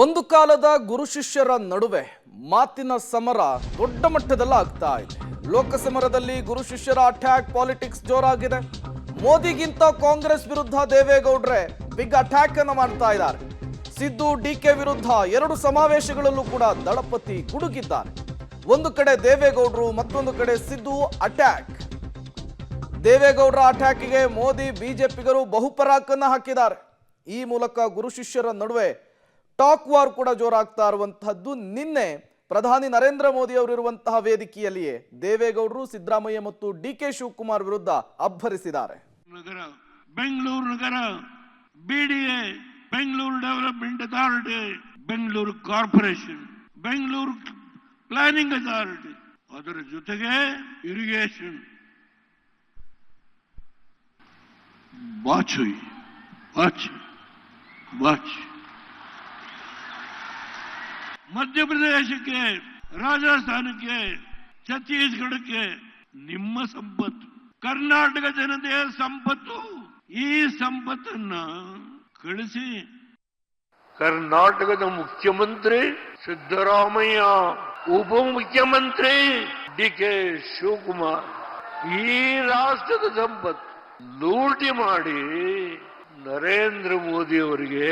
ಒಂದು ಕಾಲದ ಗುರು ಶಿಷ್ಯರ ನಡುವೆ ಮಾತಿನ ಸಮರ ದೊಡ್ಡ ಮಟ್ಟದಲ್ಲಿ ಆಗ್ತಾ ಇದೆ. ಲೋಕಸಮರದಲ್ಲಿ ಗುರು ಶಿಷ್ಯರ ಅಟ್ಯಾಕ್ ಪಾಲಿಟಿಕ್ಸ್ ಜೋರಾಗಿದೆ. ಮೋದಿಗಿಂತ ಕಾಂಗ್ರೆಸ್ ವಿರುದ್ಧ ದೇವೇಗೌಡ್ರೆ ಬಿಗ್ ಅಟ್ಯಾಕ್ ಅನ್ನು ಮಾಡ್ತಾ ಇದ್ದಾರೆ. ಸಿದ್ದು ಡಿಕೆ ವಿರುದ್ಧ ಎರಡು ಸಮಾವೇಶಗಳಲ್ಲೂ ಕೂಡ ದಳಪತಿ ಗುಡುಗಿದ್ದಾರೆ. ಒಂದು ಕಡೆ ದೇವೇಗೌಡರು, ಮತ್ತೊಂದು ಕಡೆ ಸಿದ್ದು ಅಟ್ಯಾಕ್. ದೇವೇಗೌಡರ ಅಟ್ಯಾಕ್ಗೆ ಮೋದಿ ಬಿಜೆಪಿಗರು ಬಹುಪರಾಕನ್ನ ಹಾಕಿದ್ದಾರೆ. ಈ ಮೂಲಕ ಗುರು ಶಿಷ್ಯರ ನಡುವೆ ಟಾಕ್ ವಾರ್ ಕೂಡ ಜೋರಾಗ್ತಾ ಇರುವಂತಹದ್ದು. ನಿನ್ನೆ ಪ್ರಧಾನಿ ನರೇಂದ್ರ ಮೋದಿ ಅವರಿರುವಂತಹ ವೇದಿಕೆಯಲ್ಲಿಯೇ ದೇವೇಗೌಡರು ಸಿದ್ದರಾಮಯ್ಯ ಮತ್ತು ಡಿಕೆ ಶಿವಕುಮಾರ್ ವಿರುದ್ಧ ಅಬ್ಬರಿಸಿದ್ದಾರೆ. ಬೆಂಗಳೂರು ನಗರ BDA, Bengaluru development authority, Bengaluru corporation, Bengaluru planning authority, ಅದರ ಜೊತೆಗೆ ಇರಿಗೇಷನ್, ವಾಚ್ ಮಧ್ಯಪ್ರದೇಶಕ್ಕೆ, ರಾಜಸ್ಥಾನಕ್ಕೆ, ಛತ್ತೀಸ್ಗಢಕ್ಕೆ ನಿಮ್ಮ ಸಂಪತ್ತು, ಕರ್ನಾಟಕ ಜನತೆಯ ಸಂಪತ್ತು. ಈ ಸಂಪತ್ತನ್ನ ಕಳಿಸಿ ಕರ್ನಾಟಕದ ಮುಖ್ಯಮಂತ್ರಿ ಸಿದ್ದರಾಮಯ್ಯ, ಉಪಮುಖ್ಯಮಂತ್ರಿ ಡಿಕೆ ಶಿವಕುಮಾರ್ ಈ ರಾಷ್ಟ್ರದ ಸಂಪತ್ತು ಲೂಟಿ ಮಾಡಿ ನರೇಂದ್ರ ಮೋದಿ ಅವರಿಗೆ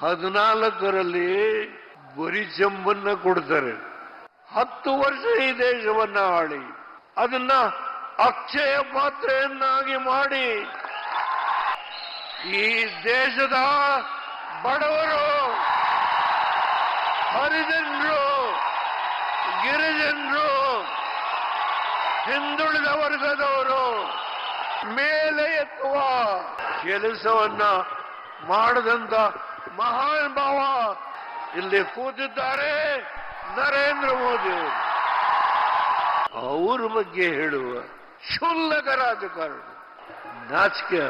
2014ರಲ್ಲಿ ಬರಿ ಚೆಂಬನ್ನ ಕೊಡ್ತಾರೆ. 10 ವರ್ಷ ಈ ದೇಶವನ್ನ ಆಳಿ ಅದನ್ನ ಅಕ್ಷಯ ಪಾತ್ರೆಯನ್ನಾಗಿ ಮಾಡಿ ಈ ದೇಶದ ಬಡವರು, ಹರಿಜನರು, ಗಿರಿಜನರು, ಹಿಂದುಳಿದ ವರ್ಗದವರು ಮೇಲೆ ಎತ್ತುವ ಕೆಲಸವನ್ನ ಮಾಡದಂತ ಮಹಾನ್ ಭಾವ ಇಲ್ಲಿ ಕೂತಿದ್ದಾರೆ ನರೇಂದ್ರ ಮೋದಿ. ಅವರ ಬಗ್ಗೆ ಹೇಳುವ ಕ್ಷುಲ್ಲಕ ರಾಜಕಾರಣ ನಾಚಿಕೆ.